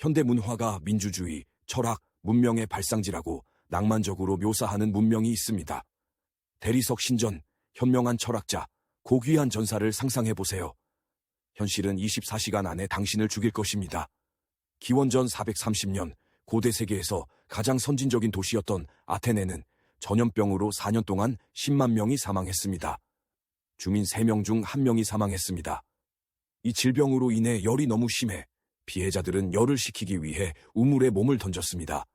현대 문화가 민주주의, 철학, 문명의 발상지라고 낭만적으로 묘사하는 문명이 있습니다. 대리석 신전, 현명한 철학자, 고귀한 전사를 상상해보세요. 현실은 24시간 안에 당신을 죽일 것입니다. 기원전 430년, 고대 세계에서 가장 선진적인 도시였던 아테네는 전염병으로 4년 동안 10만 명이 사망했습니다. 주민 3명 중 1명이 사망했습니다. 이 질병으로 인해 열이 너무 심해 피해자들은 열을 식히기 위해 우물에 몸을 던졌습니다.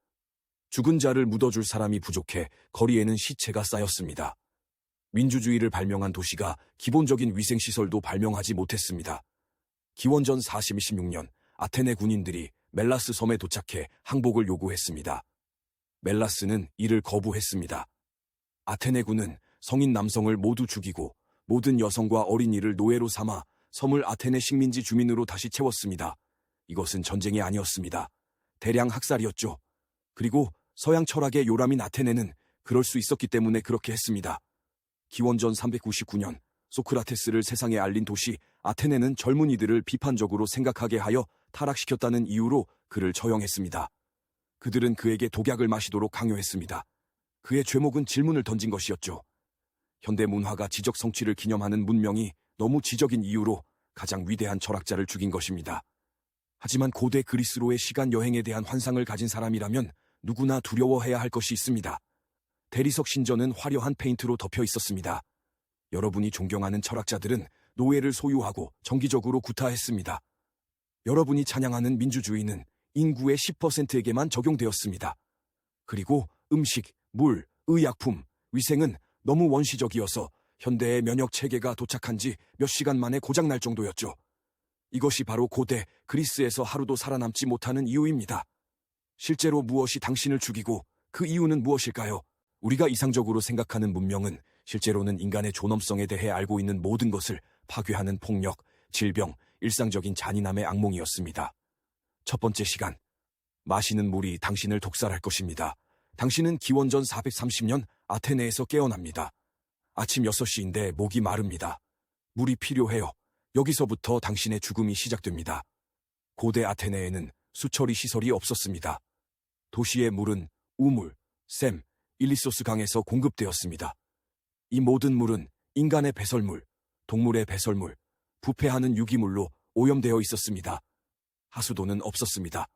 죽은 자를 묻어줄 사람이 부족해 거리에는 시체가 쌓였습니다. 민주주의를 발명한 도시가 기본적인 위생시설도 발명하지 못했습니다. 기원전 46년 아테네 군인들이 멜라스 섬에 도착해 항복을 요구했습니다. 멜라스는 이를 거부했습니다. 아테네군은 성인 남성을 모두 죽이고 모든 여성과 어린이를 노예로 삼아 섬을 아테네 식민지 주민으로 다시 채웠습니다. 이것은 전쟁이 아니었습니다. 대량 학살이었죠. 그리고 서양 철학의 요람인 아테네는 그럴 수 있었기 때문에 그렇게 했습니다. 기원전 399년 소크라테스를 세상에 알린 도시 아테네는 젊은이들을 비판적으로 생각하게 하여 타락시켰다는 이유로 그를 처형했습니다. 그들은 그에게 독약을 마시도록 강요했습니다. 그의 죄목은 질문을 던진 것이었죠. 현대 문화가 지적 성취를 기념하는 문명이 너무 지적인 이유로 가장 위대한 철학자를 죽인 것입니다. 하지만 고대 그리스로의 시간 여행에 대한 환상을 가진 사람이라면 누구나 두려워해야 할 것이 있습니다. 대리석 신전은 화려한 페인트로 덮여 있었습니다. 여러분이 존경하는 철학자들은 노예를 소유하고 정기적으로 구타했습니다. 여러분이 찬양하는 민주주의는 인구의 10%에게만 적용되었습니다. 그리고 음식, 물, 의약품, 위생은 너무 원시적이어서 현대의 면역 체계가 도착한 지 몇 시간 만에 고장날 정도였죠. 이것이 바로 고대 그리스에서 하루도 살아남지 못하는 이유입니다. 실제로 무엇이 당신을 죽이고 그 이유는 무엇일까요? 우리가 이상적으로 생각하는 문명은 실제로는 인간의 존엄성에 대해 알고 있는 모든 것을 파괴하는 폭력, 질병, 일상적인 잔인함의 악몽이었습니다. 첫 번째 시간, 마시는 물이 당신을 독살할 것입니다. 당신은 기원전 430년 아테네에서 깨어납니다. 아침 6시인데 목이 마릅니다. 물이 필요해요. 여기서부터 당신의 죽음이 시작됩니다. 고대 아테네에는 수처리 시설이 없었습니다. 도시의 물은 우물, 샘, 일리소스 강에서 공급되었습니다. 이 모든 물은 인간의 배설물, 동물의 배설물, 부패하는 유기물로 오염되어 있었습니다. 하수도는 없었습니다.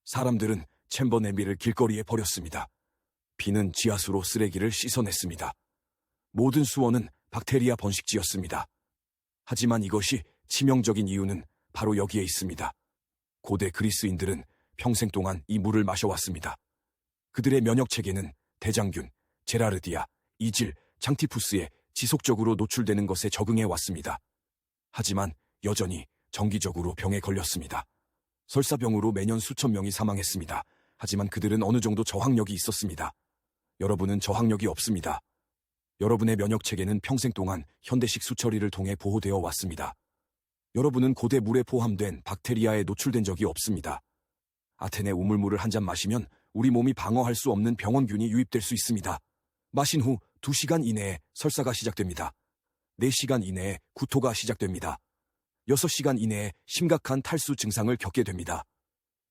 사람들은 챔버 냄비를 길거리에 버렸습니다. 비는 지하수로 쓰레기를 씻어냈습니다. 모든 수원은 박테리아 번식지였습니다. 하지만 이것이 치명적인 이유는 바로 여기에 있습니다. 고대 그리스인들은 평생 동안 이 물을 마셔왔습니다. 그들의 면역체계는 대장균, 제라르디아, 이질, 장티푸스에 지속적으로 노출되는 것에 적응해 왔습니다. 하지만 여전히 정기적으로 병에 걸렸습니다. 설사병으로 매년 수천 명이 사망했습니다. 하지만 그들은 어느 정도 저항력이 있었습니다. 여러분은 저항력이 없습니다. 여러분의 면역체계는 평생 동안 현대식 수처리를 통해 보호되어 왔습니다. 여러분은 고대 물에 포함된 박테리아에 노출된 적이 없습니다. 아테네 우물물을 한 잔 마시면 우리 몸이 방어할 수 없는 병원균이 유입될 수 있습니다. 마신 후 2시간 이내에 설사가 시작됩니다. 4시간 이내에 구토가 시작됩니다. 6시간 이내에 심각한 탈수 증상을 겪게 됩니다.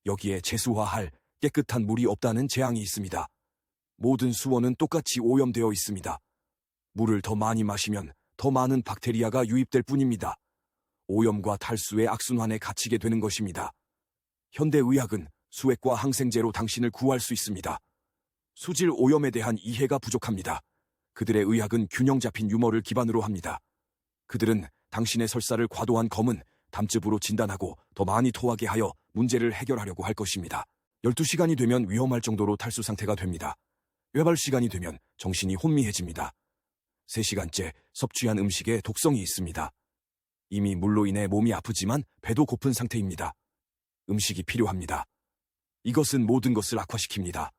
여기에 재수화할 깨끗한 물이 없다는 재앙이 있습니다. 모든 수원은 똑같이 오염되어 있습니다. 물을 더 많이 마시면 더 많은 박테리아가 유입될 뿐입니다. 오염과 탈수의 악순환에 갇히게 되는 것입니다. 현대의학은 수액과 항생제로 당신을 구할 수 있습니다. 수질 오염에 대한 이해가 부족합니다. 그들의 의학은 균형 잡힌 유머를 기반으로 합니다. 그들은 당신의 설사를 과도한 검은 담즙으로 진단하고 더 많이 토하게 하여 문제를 해결하려고 할 것입니다. 12시간이 되면 위험할 정도로 탈수 상태가 됩니다. 외발 시간이 되면 정신이 혼미해집니다. 3시간째 섭취한 음식에 독성이 있습니다. 이미 물로 인해 몸이 아프지만 배도 고픈 상태입니다. 음식이 필요합니다. 이것은 모든 것을 악화시킵니다.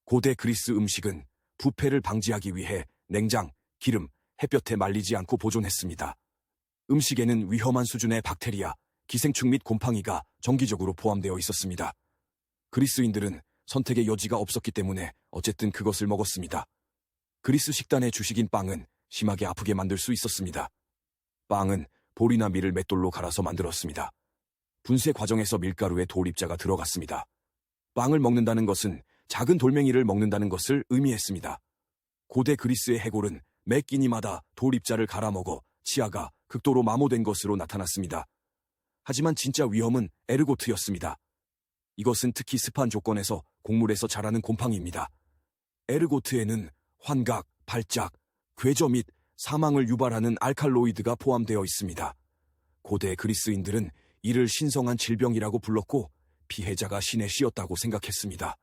고대 그리스 음식은 부패를 방지하기 위해 냉장, 기름, 햇볕에 말리지 않고 보존했습니다. 음식에는 위험한 수준의 박테리아, 기생충 및 곰팡이가 정기적으로 포함되어 있었습니다. 그리스인들은 선택의 여지가 없었기 때문에 어쨌든 그것을 먹었습니다. 그리스 식단의 주식인 빵은 심하게 아프게 만들 수 있었습니다. 빵은 볼이나 밀을 맷돌로 갈아서 만들었습니다. 분쇄 과정에서 밀가루에 돌입자가 들어갔습니다. 빵을 먹는다는 것은 작은 돌멩이를 먹는다는 것을 의미했습니다. 고대 그리스의 해골은 매 끼니마다 돌입자를 갈아먹어 치아가 극도로 마모된 것으로 나타났습니다. 하지만 진짜 위험은 에르고트였습니다. 이것은 특히 습한 조건에서 곡물에서 자라는 곰팡이입니다. 에르고트에는 환각, 발작, 궤저 및 사망을 유발하는 알칼로이드가 포함되어 있습니다. 고대 그리스인들은 이를 신성한 질병이라고 불렀고 피해자가 신의 씨였다고 생각했습니다.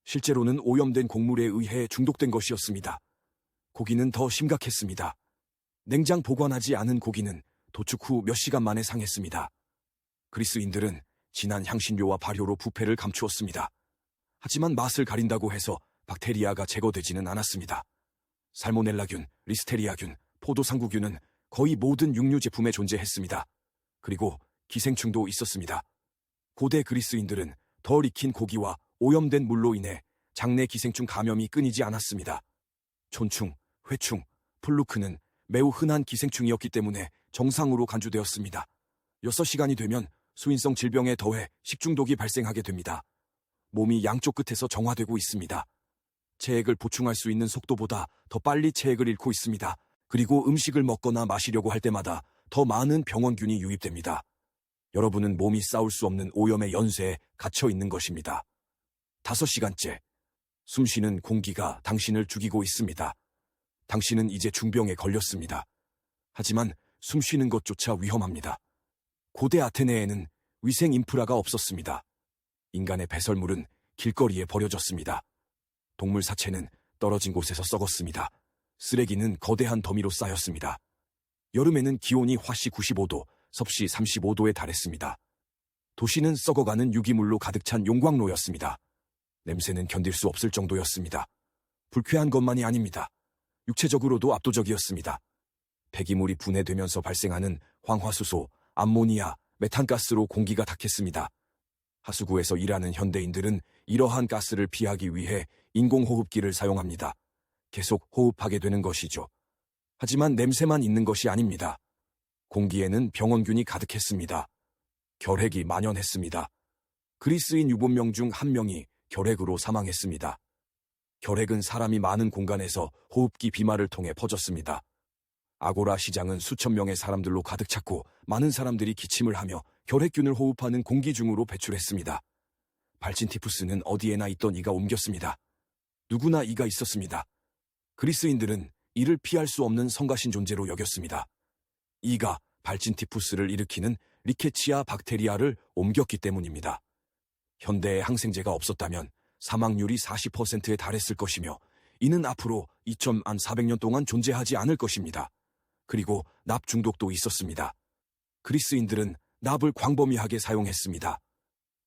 실제로는 오염된 곡물에 의해 중독된 것이었습니다. 고기는 더 심각했습니다. 냉장 보관하지 않은 고기는 도축 후 몇 시간 만에 상했습니다. 그리스인들은 진한 향신료와 발효로 부패를 감추었습니다. 하지만 맛을 가린다고 해서 박테리아가 제거되지는 않았습니다. 살모넬라균, 리스테리아균, 포도상구균은 거의 모든 육류 제품에 존재했습니다. 그리고 기생충도 있었습니다. 고대 그리스인들은 덜 익힌 고기와 오염된 물로 인해 장내 기생충 감염이 끊이지 않았습니다. 촌충, 회충, 플루크는 매우 흔한 기생충이었기 때문에 정상으로 간주되었습니다. 6시간이 되면 수인성 질병에 더해 식중독이 발생하게 됩니다. 몸이 양쪽 끝에서 정화되고 있습니다. 체액을 보충할 수 있는 속도보다 더 빨리 체액을 잃고 있습니다. 그리고 음식을 먹거나 마시려고 할 때마다 더 많은 병원균이 유입됩니다. 여러분은 몸이 싸울 수 없는 오염의 연쇄에 갇혀 있는 것입니다. 5시간째. 숨쉬는 공기가 당신을 죽이고 있습니다. 당신은 이제 중병에 걸렸습니다. 하지만 숨쉬는 것조차 위험합니다. 고대 아테네에는 위생 인프라가 없었습니다. 인간의 배설물은 길거리에 버려졌습니다. 동물 사체는 떨어진 곳에서 썩었습니다. 쓰레기는 거대한 더미로 쌓였습니다. 여름에는 기온이 화씨 95도, 섭씨 35도에 달했습니다. 도시는 썩어가는 유기물로 가득 찬 용광로였습니다. 냄새는 견딜 수 없을 정도였습니다. 불쾌한 것만이 아닙니다. 육체적으로도 압도적이었습니다. 폐기물이 분해되면서 발생하는 황화수소, 암모니아, 메탄가스로 공기가 탁했습니다. 하수구에서 일하는 현대인들은 이러한 가스를 피하기 위해 인공호흡기를 사용합니다. 계속 호흡하게 되는 것이죠. 하지만 냄새만 있는 것이 아닙니다. 공기에는 병원균이 가득했습니다. 결핵이 만연했습니다. 그리스인 유본명 중 한 명이 결핵으로 사망했습니다. 결핵은 사람이 많은 공간에서 호흡기 비말을 통해 퍼졌습니다. 아고라 시장은 수천 명의 사람들로 가득 찼고 많은 사람들이 기침을 하며 결핵균을 호흡하는 공기 중으로 배출했습니다. 발진 티푸스는 어디에나 있던 이가 옮겼습니다. 누구나 이가 있었습니다. 그리스인들은 이를 피할 수 없는 성가신 존재로 여겼습니다. 이가 발진 티푸스를 일으키는 리케치아 박테리아를 옮겼기 때문입니다. 현대에 항생제가 없었다면 사망률이 40%에 달했을 것이며 이는 앞으로 2400년 동안 존재하지 않을 것입니다. 그리고 납 중독도 있었습니다. 그리스인들은 납을 광범위하게 사용했습니다.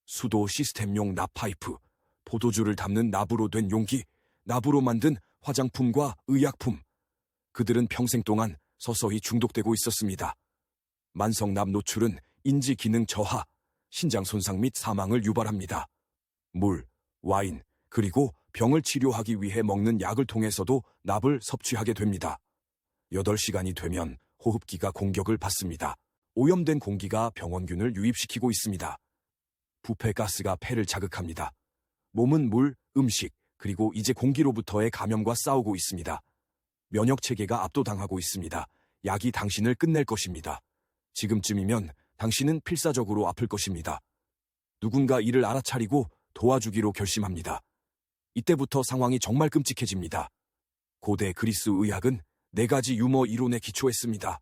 수도 시스템용 납 파이프, 포도주를 담는 납으로 된 용기, 납으로 만든 화장품과 의약품. 그들은 평생 동안 서서히 중독되고 있었습니다. 만성 납 노출은 인지 기능 저하, 신장 손상 및 사망을 유발합니다. 물, 와인, 그리고 병을 치료하기 위해 먹는 약을 통해서도 납을 섭취하게 됩니다. 8시간이 되면 호흡기가 공격을 받습니다. 오염된 공기가 병원균을 유입시키고 있습니다. 부패가스가 폐를 자극합니다. 몸은 물, 음식, 그리고 이제 공기로부터의 감염과 싸우고 있습니다. 면역체계가 압도당하고 있습니다. 약이 당신을 끝낼 것입니다. 지금쯤이면 당신은 필사적으로 아플 것입니다. 누군가 이를 알아차리고 도와주기로 결심합니다. 이때부터 상황이 정말 끔찍해집니다. 고대 그리스 의학은 4가지 유머 이론에 기초했습니다.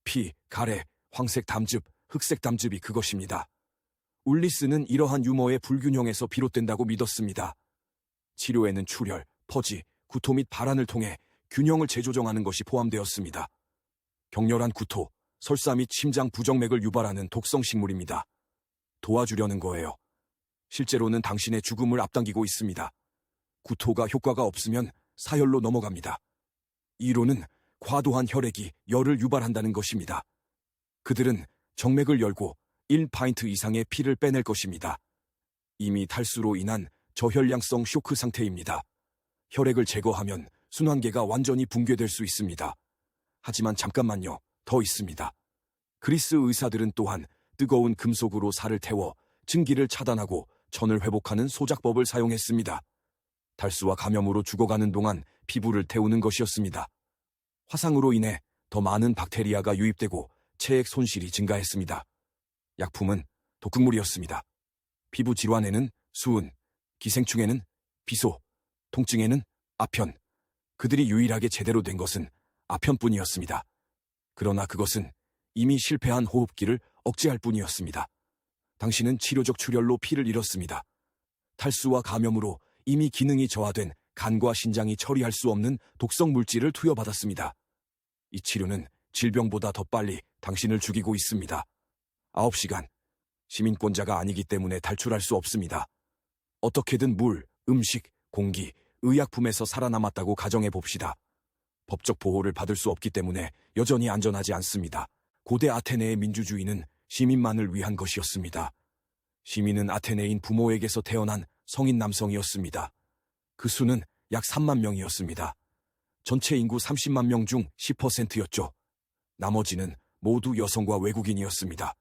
피, 가래, 황색 담즙, 흑색 담즙이 그것입니다. 울리스는 이러한 유머의 불균형에서 비롯된다고 믿었습니다. 치료에는 출혈, 퍼지, 구토 및 발한을 통해 균형을 재조정하는 것이 포함되었습니다. 격렬한 구토, 설사 및 심장 부정맥을 유발하는 독성 식물입니다. 도와주려는 거예요. 실제로는 당신의 죽음을 앞당기고 있습니다. 구토가 효과가 없으면 사열로 넘어갑니다. 이론은 과도한 혈액이 열을 유발한다는 것입니다. 그들은 정맥을 열고 1파인트 이상의 피를 빼낼 것입니다. 이미 탈수로 인한 저혈량성 쇼크 상태입니다. 혈액을 제거하면 순환계가 완전히 붕괴될 수 있습니다. 하지만 잠깐만요, 더 있습니다. 그리스 의사들은 또한 뜨거운 금속으로 살을 태워 증기를 차단하고 천을 회복하는 소작법을 사용했습니다. 탈수와 감염으로 죽어가는 동안 피부를 태우는 것이었습니다. 화상으로 인해 더 많은 박테리아가 유입되고 체액 손실이 증가했습니다. 약품은 독극물이었습니다. 피부 질환에는 수은, 기생충에는 비소, 통증에는 아편. 그들이 유일하게 제대로 된 것은 아편뿐이었습니다. 그러나 그것은 이미 실패한 호흡기를 억제할 뿐이었습니다. 당신은 치료적 출혈로 피를 잃었습니다. 탈수와 감염으로 이미 기능이 저하된 간과 신장이 처리할 수 없는 독성 물질을 투여받았습니다. 이 치료는 질병보다 더 빨리 당신을 죽이고 있습니다. 9시간. 시민권자가 아니기 때문에 탈출할 수 없습니다. 어떻게든 물, 음식, 공기, 의약품에서 살아남았다고 가정해 봅시다. 법적 보호를 받을 수 없기 때문에 여전히 안전하지 않습니다. 고대 아테네의 민주주의는 시민만을 위한 것이었습니다. 시민은 아테네인 부모에게서 태어난 성인 남성이었습니다. 그 수는 약 3만 명이었습니다. 전체 인구 30만 명 중 10%였죠. 나머지는 모두 여성과 외국인이었습니다.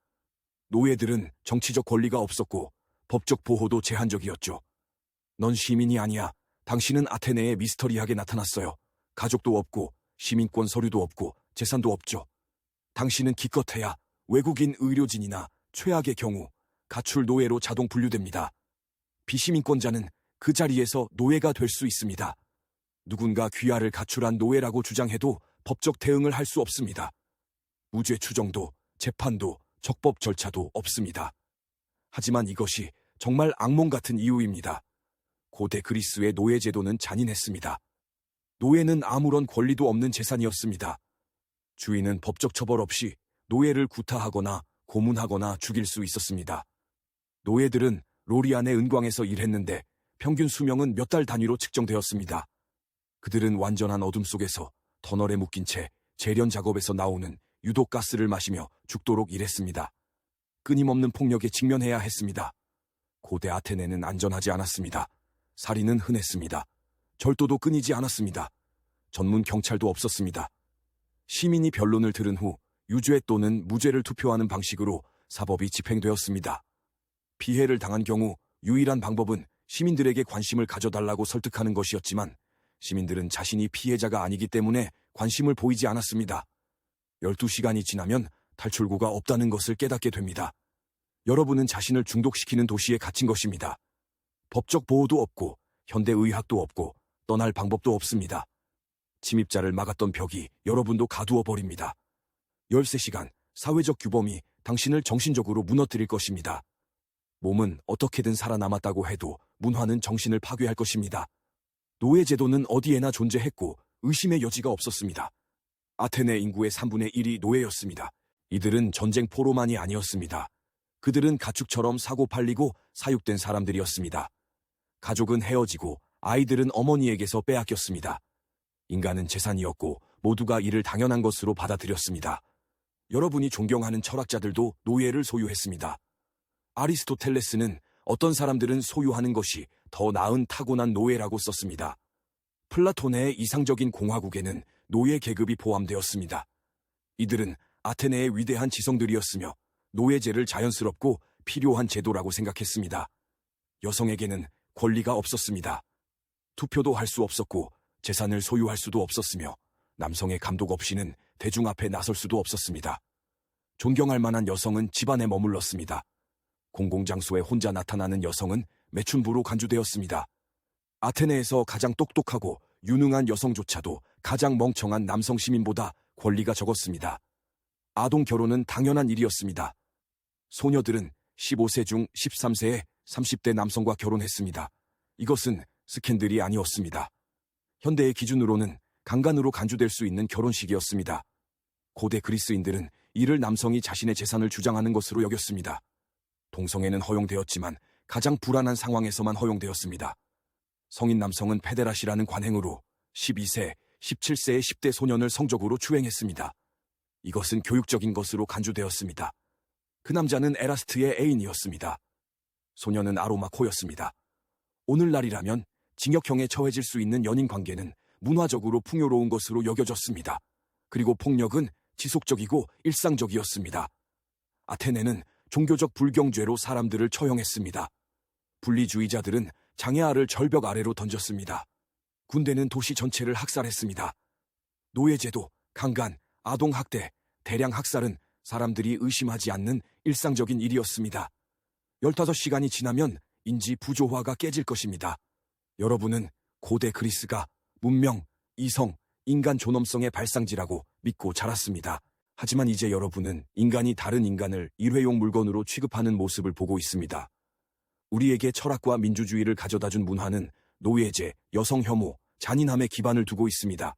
노예들은 정치적 권리가 없었고 법적 보호도 제한적이었죠. 넌 시민이 아니야. 당신은 아테네에 미스터리하게 나타났어요. 가족도 없고 시민권 서류도 없고 재산도 없죠. 당신은 기껏해야 외국인 의료진이나 최악의 경우 가출 노예로 자동 분류됩니다. 비시민권자는 그 자리에서 노예가 될 수 있습니다. 누군가 귀하를 가출한 노예라고 주장해도 법적 대응을 할 수 없습니다. 무죄 추정도, 재판도, 적법 절차도 없습니다. 하지만 이것이 정말 악몽 같은 이유입니다. 고대 그리스의 노예 제도는 잔인했습니다. 노예는 아무런 권리도 없는 재산이었습니다. 주인은 법적 처벌 없이 노예를 구타하거나 고문하거나 죽일 수 있었습니다. 노예들은 로리안의 은광에서 일했는데 평균 수명은 몇 달 단위로 측정되었습니다. 그들은 완전한 어둠 속에서 터널에 묶인 채 재련 작업에서 나오는 유독가스를 마시며 죽도록 일했습니다. 끊임없는 폭력에 직면해야 했습니다. 고대 아테네는 안전하지 않았습니다. 살인은 흔했습니다. 절도도 끊이지 않았습니다. 전문 경찰도 없었습니다. 시민이 변론을 들은 후 유죄 또는 무죄를 투표하는 방식으로 사법이 집행되었습니다. 피해를 당한 경우 유일한 방법은 시민들에게 관심을 가져달라고 설득하는 것이었지만 시민들은 자신이 피해자가 아니기 때문에 관심을 보이지 않았습니다. 12시간이 지나면 탈출구가 없다는 것을 깨닫게 됩니다. 여러분은 자신을 중독시키는 도시에 갇힌 것입니다. 법적 보호도 없고 현대의학도 없고 떠날 방법도 없습니다. 침입자를 막았던 벽이 여러분도 가두어 버립니다. 13시간 사회적 규범이 당신을 정신적으로 무너뜨릴 것입니다. 몸은 어떻게든 살아남았다고 해도 문화는 정신을 파괴할 것입니다. 노예 제도는 어디에나 존재했고 의심의 여지가 없었습니다. 아테네 인구의 3분의 1이 노예였습니다. 이들은 전쟁 포로만이 아니었습니다. 그들은 가축처럼 사고 팔리고 사육된 사람들이었습니다. 가족은 헤어지고 아이들은 어머니에게서 빼앗겼습니다. 인간은 재산이었고 모두가 이를 당연한 것으로 받아들였습니다. 여러분이 존경하는 철학자들도 노예를 소유했습니다. 아리스토텔레스는 어떤 사람들은 소유하는 것이 더 나은 타고난 노예라고 썼습니다. 플라톤의 이상적인 공화국에는 노예 계급이 포함되었습니다. 이들은 아테네의 위대한 지성들이었으며 노예제를 자연스럽고 필요한 제도라고 생각했습니다. 여성에게는 권리가 없었습니다. 투표도 할 수 없었고 재산을 소유할 수도 없었으며 남성의 감독 없이는 대중 앞에 나설 수도 없었습니다. 존경할 만한 여성은 집안에 머물렀습니다. 공공장소에 혼자 나타나는 여성은 매춘부로 간주되었습니다. 아테네에서 가장 똑똑하고 유능한 여성조차도 가장 멍청한 남성 시민보다 권리가 적었습니다. 아동 결혼은 당연한 일이었습니다. 소녀들은 15세 중 13세에 30대 남성과 결혼했습니다. 이것은 스캔들이 아니었습니다. 현대의 기준으로는 강간으로 간주될 수 있는 결혼식이었습니다. 고대 그리스인들은 이를 남성이 자신의 재산을 주장하는 것으로 여겼습니다. 동성애는 허용되었지만 가장 불안한 상황에서만 허용되었습니다. 성인 남성은 페데라시라는 관행으로 12세, 17세의 10대 소년을 성적으로 추행했습니다. 이것은 교육적인 것으로 간주되었습니다. 그 남자는 에라스트의 애인이었습니다. 소년은 아로마코였습니다. 오늘날이라면 징역형에 처해질 수 있는 연인 관계는 문화적으로 풍요로운 것으로 여겨졌습니다. 그리고 폭력은 지속적이고 일상적이었습니다. 아테네는 종교적 불경죄로 사람들을 처형했습니다. 분리주의자들은 장애아를 절벽 아래로 던졌습니다. 군대는 도시 전체를 학살했습니다. 노예제도, 강간, 아동학대, 대량 학살은 사람들이 의심하지 않는 일상적인 일이었습니다. 15시간이 지나면 인지 부조화가 깨질 것입니다. 여러분은 고대 그리스가 문명, 이성, 인간 존엄성의 발상지라고 믿고 자랐습니다. 하지만 이제 여러분은 인간이 다른 인간을 일회용 물건으로 취급하는 모습을 보고 있습니다. 우리에게 철학과 민주주의를 가져다준 문화는 노예제, 여성 혐오, 잔인함에 기반을 두고 있습니다.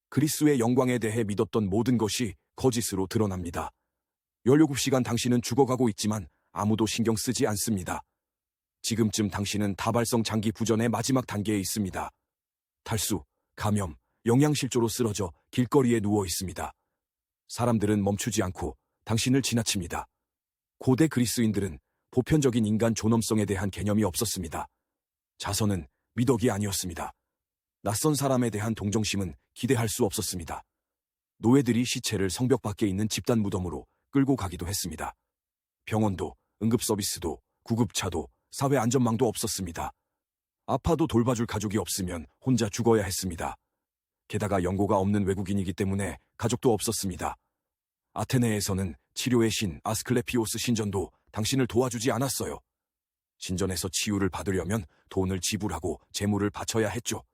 그리스의 영광에 대해 믿었던 모든 것이 거짓으로 드러납니다. 17시간 당신은 죽어가고 있지만 아무도 신경 쓰지 않습니다. 지금쯤 당신은 다발성 장기 부전의 마지막 단계에 있습니다. 탈수, 감염, 영양실조로 쓰러져 길거리에 누워 있습니다. 사람들은 멈추지 않고 당신을 지나칩니다. 고대 그리스인들은 보편적인 인간 존엄성에 대한 개념이 없었습니다. 자선은 미덕이 아니었습니다. 낯선 사람에 대한 동정심은 기대할 수 없었습니다. 노예들이 시체를 성벽 밖에 있는 집단 무덤으로 끌고 가기도 했습니다. 병원도, 응급서비스도, 구급차도, 사회 안전망도 없었습니다. 아파도 돌봐줄 가족이 없으면 혼자 죽어야 했습니다. 게다가 연고가 없는 외국인이기 때문에 가족도 없었습니다. 아테네에서는 치료의 신 아스클레피오스 신전도 당신을 도와주지 않았어요. 신전에서 치유를 받으려면 돈을 지불하고 재물을 바쳐야 했죠.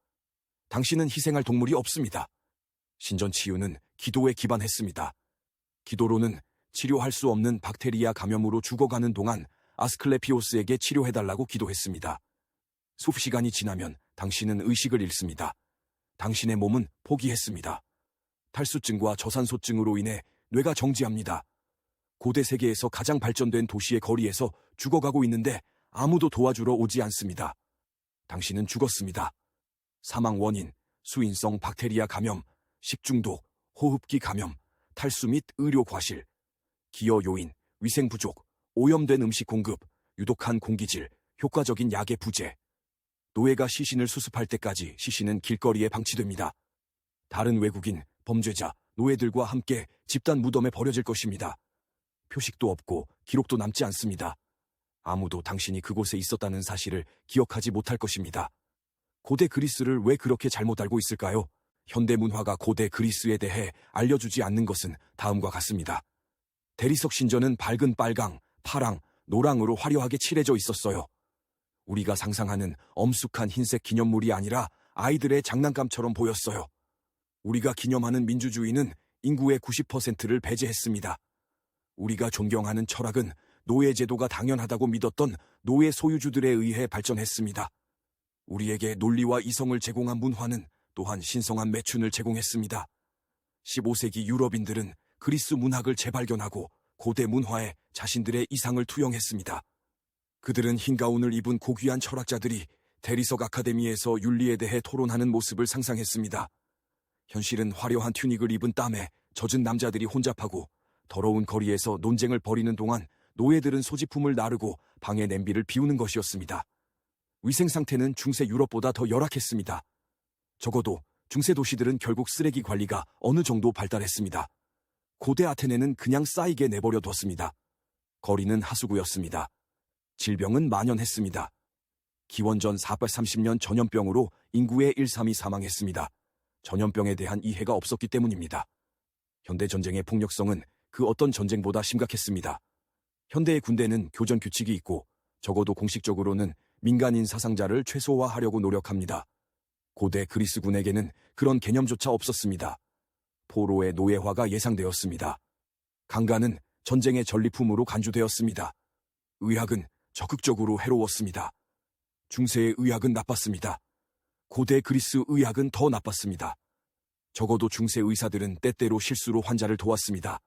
당신은 희생할 동물이 없습니다. 신전 치유는 기도에 기반했습니다. 기도로는 치료할 수 없는 박테리아 감염으로 죽어가는 동안 아스클레피오스에게 치료해달라고 기도했습니다. 수시간이 지나면 당신은 의식을 잃습니다. 당신의 몸은 포기했습니다. 탈수증과 저산소증으로 인해 뇌가 정지합니다. 고대 세계에서 가장 발전된 도시의 거리에서 죽어가고 있는데 아무도 도와주러 오지 않습니다. 당신은 죽었습니다. 사망 원인, 수인성 박테리아 감염, 식중독, 호흡기 감염, 탈수 및 의료 과실, 기여 요인, 위생 부족, 오염된 음식 공급, 유독한 공기질, 효과적인 약의 부재. 노예가 시신을 수습할 때까지 시신은 길거리에 방치됩니다. 다른 외국인, 범죄자, 노예들과 함께 집단 무덤에 버려질 것입니다. 표식도 없고 기록도 남지 않습니다. 아무도 당신이 그곳에 있었다는 사실을 기억하지 못할 것입니다. 고대 그리스를 왜 그렇게 잘못 알고 있을까요? 현대 문화가 고대 그리스에 대해 알려주지 않는 것은 다음과 같습니다. 대리석 신전은 밝은 빨강, 파랑, 노랑으로 화려하게 칠해져 있었어요. 우리가 상상하는 엄숙한 흰색 기념물이 아니라 아이들의 장난감처럼 보였어요. 우리가 기념하는 민주주의는 인구의 90%를 배제했습니다. 우리가 존경하는 철학은 노예제도가 당연하다고 믿었던 노예 소유주들에 의해 발전했습니다. 우리에게 논리와 이성을 제공한 문화는 또한 신성한 매춘을 제공했습니다. 15세기 유럽인들은 그리스 문학을 재발견하고 고대 문화에 자신들의 이상을 투영했습니다. 그들은 흰 가운을 입은 고귀한 철학자들이 대리석 아카데미에서 윤리에 대해 토론하는 모습을 상상했습니다. 현실은 화려한 튜닉을 입은 땀에 젖은 남자들이 혼잡하고 더러운 거리에서 논쟁을 벌이는 동안 노예들은 소지품을 나르고 방의 냄비를 비우는 것이었습니다. 위생 상태는 중세 유럽보다 더 열악했습니다. 적어도 중세 도시들은 결국 쓰레기 관리가 어느 정도 발달했습니다. 고대 아테네는 그냥 쌓이게 내버려 뒀습니다. 거리는 하수구였습니다. 질병은 만연했습니다. 기원전 430년 전염병으로 인구의 1/3이 사망했습니다. 전염병에 대한 이해가 없었기 때문입니다. 현대 전쟁의 폭력성은 그 어떤 전쟁보다 심각했습니다. 현대의 군대는 교전 규칙이 있고 적어도 공식적으로는 민간인 사상자를 최소화하려고 노력합니다. 고대 그리스군에게는 그런 개념조차 없었습니다. 포로의 노예화가 예상되었습니다. 강간은 전쟁의 전리품으로 간주되었습니다. 의학은 적극적으로 해로웠습니다. 중세의 의학은 나빴습니다. 고대 그리스 의학은 더 나빴습니다. 적어도 중세 의사들은 때때로 실수로 환자를 도왔습니다.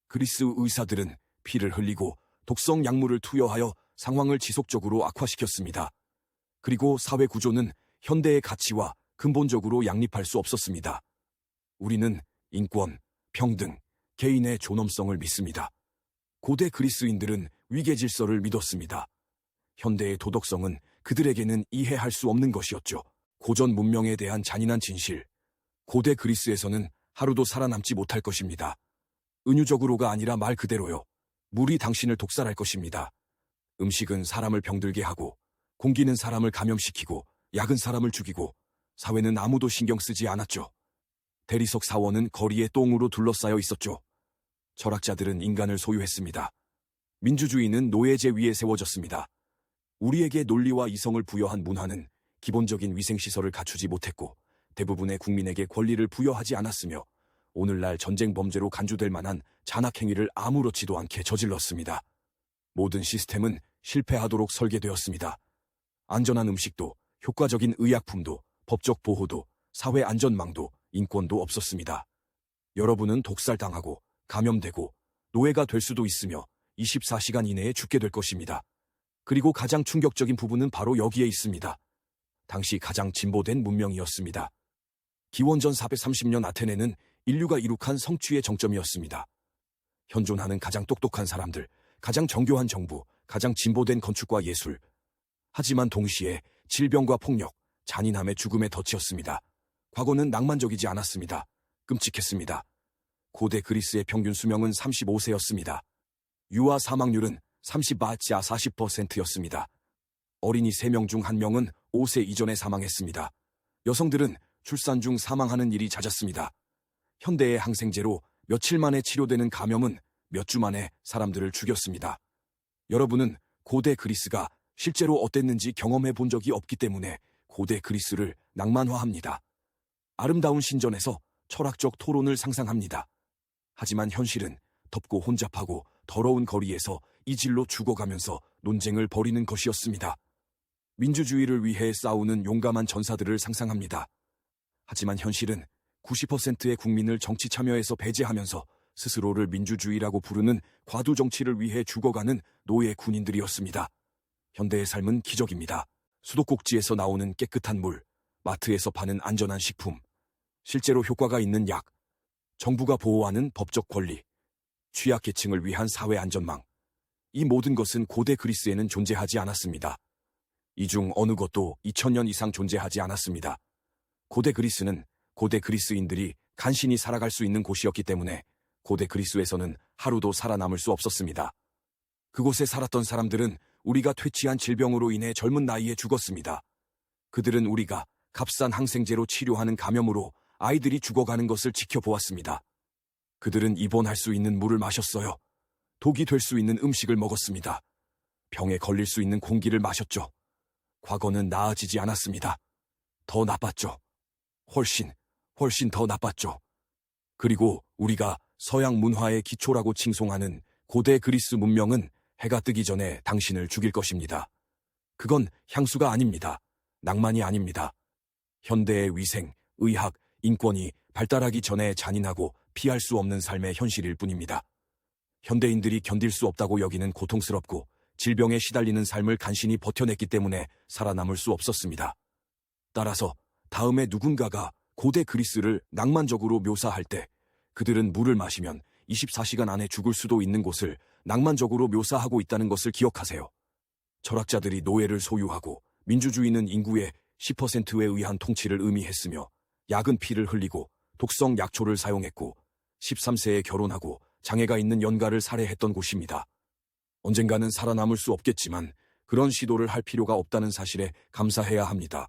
그리스 의사들은 피를 흘리고 독성 약물을 투여하여 상황을 지속적으로 악화시켰습니다. 그리고 사회 구조는 현대의 가치와 근본적으로 양립할 수 없었습니다. 우리는 인권, 평등, 개인의 존엄성을 믿습니다. 고대 그리스인들은 위계 질서를 믿었습니다. 현대의 도덕성은 그들에게는 이해할 수 없는 것이었죠. 고전 문명에 대한 잔인한 진실. 고대 그리스에서는 하루도 살아남지 못할 것입니다. 은유적으로가 아니라 말 그대로요. 물이 당신을 독살할 것입니다. 음식은 사람을 병들게 하고, 공기는 사람을 감염시키고, 약은 사람을 죽이고, 사회는 아무도 신경 쓰지 않았죠. 대리석 사원은 거리에 똥으로 둘러싸여 있었죠. 철학자들은 인간을 소유했습니다. 민주주의는 노예제 위에 세워졌습니다. 우리에게 논리와 이성을 부여한 문화는 기본적인 위생시설을 갖추지 못했고, 대부분의 국민에게 권리를 부여하지 않았으며, 오늘날 전쟁 범죄로 간주될 만한 잔악행위를 아무렇지도 않게 저질렀습니다. 모든 시스템은 실패하도록 설계되었습니다. 안전한 음식도, 효과적인 의약품도, 법적 보호도, 사회 안전망도, 인권도 없었습니다. 여러분은 독살당하고, 감염되고, 노예가 될 수도 있으며 24시간 이내에 죽게 될 것입니다. 그리고 가장 충격적인 부분은 바로 여기에 있습니다. 당시 가장 진보된 문명이었습니다. 기원전 430년 아테네는 인류가 이룩한 성취의 정점이었습니다. 현존하는 가장 똑똑한 사람들, 가장 정교한 정부, 가장 진보된 건축과 예술. 하지만 동시에 질병과 폭력, 잔인함의 죽음에 덫이었습니다. 과거는 낭만적이지 않았습니다. 끔찍했습니다. 고대 그리스의 평균 수명은 35세였습니다. 유아 사망률은 30바치아 40%였습니다. 어린이 3명 중 1명은 5세 이전에 사망했습니다. 여성들은 출산 중 사망하는 일이 잦았습니다. 현대의 항생제로 며칠 만에 치료되는 감염은 몇 주 만에 사람들을 죽였습니다. 여러분은 고대 그리스가 실제로 어땠는지 경험해 본 적이 없기 때문에 고대 그리스를 낭만화합니다. 아름다운 신전에서 철학적 토론을 상상합니다. 하지만 현실은 덥고 혼잡하고 더러운 거리에서 이질로 죽어가면서 논쟁을 벌이는 것이었습니다. 민주주의를 위해 싸우는 용감한 전사들을 상상합니다. 하지만 현실은 90%의 국민을 정치 참여에서 배제하면서 스스로를 민주주의라고 부르는 과도 정치를 위해 죽어가는 노예 군인들이었습니다. 현대의 삶은 기적입니다. 수도꼭지에서 나오는 깨끗한 물, 마트에서 파는 안전한 식품, 실제로 효과가 있는 약, 정부가 보호하는 법적 권리, 취약계층을 위한 사회 안전망. 이 모든 것은 고대 그리스에는 존재하지 않았습니다. 이 중 어느 것도 2000년 이상 존재하지 않았습니다. 고대 그리스는 고대 그리스인들이 간신히 살아갈 수 있는 곳이었기 때문에 고대 그리스에서는 하루도 살아남을 수 없었습니다. 그곳에 살았던 사람들은 우리가 퇴치한 질병으로 인해 젊은 나이에 죽었습니다. 그들은 우리가 값싼 항생제로 치료하는 감염으로 아이들이 죽어가는 것을 지켜보았습니다. 그들은 입원할 수 있는 물을 마셨어요. 독이 될 수 있는 음식을 먹었습니다. 병에 걸릴 수 있는 공기를 마셨죠. 과거는 나아지지 않았습니다. 더 나빴죠. 훨씬 더 나빴죠. 그리고 우리가 서양 문화의 기초라고 칭송하는 고대 그리스 문명은 해가 뜨기 전에 당신을 죽일 것입니다. 그건 향수가 아닙니다. 낭만이 아닙니다. 현대의 위생, 의학, 인권이 발달하기 전에 잔인하고 피할 수 없는 삶의 현실일 뿐입니다. 현대인들이 견딜 수 없다고 여기는 고통스럽고 질병에 시달리는 삶을 간신히 버텨냈기 때문에 살아남을 수 없었습니다. 따라서 다음에 누군가가 고대 그리스를 낭만적으로 묘사할 때 그들은 물을 마시면 24시간 안에 죽을 수도 있는 곳을 낭만적으로 묘사하고 있다는 것을 기억하세요. 철학자들이 노예를 소유하고 민주주의는 인구의 10%에 의한 통치를 의미했으며 약은 피를 흘리고 독성 약초를 사용했고 13세에 결혼하고 장애가 있는 연가를 살해했던 곳입니다. 언젠가는 살아남을 수 없겠지만 그런 시도를 할 필요가 없다는 사실에 감사해야 합니다.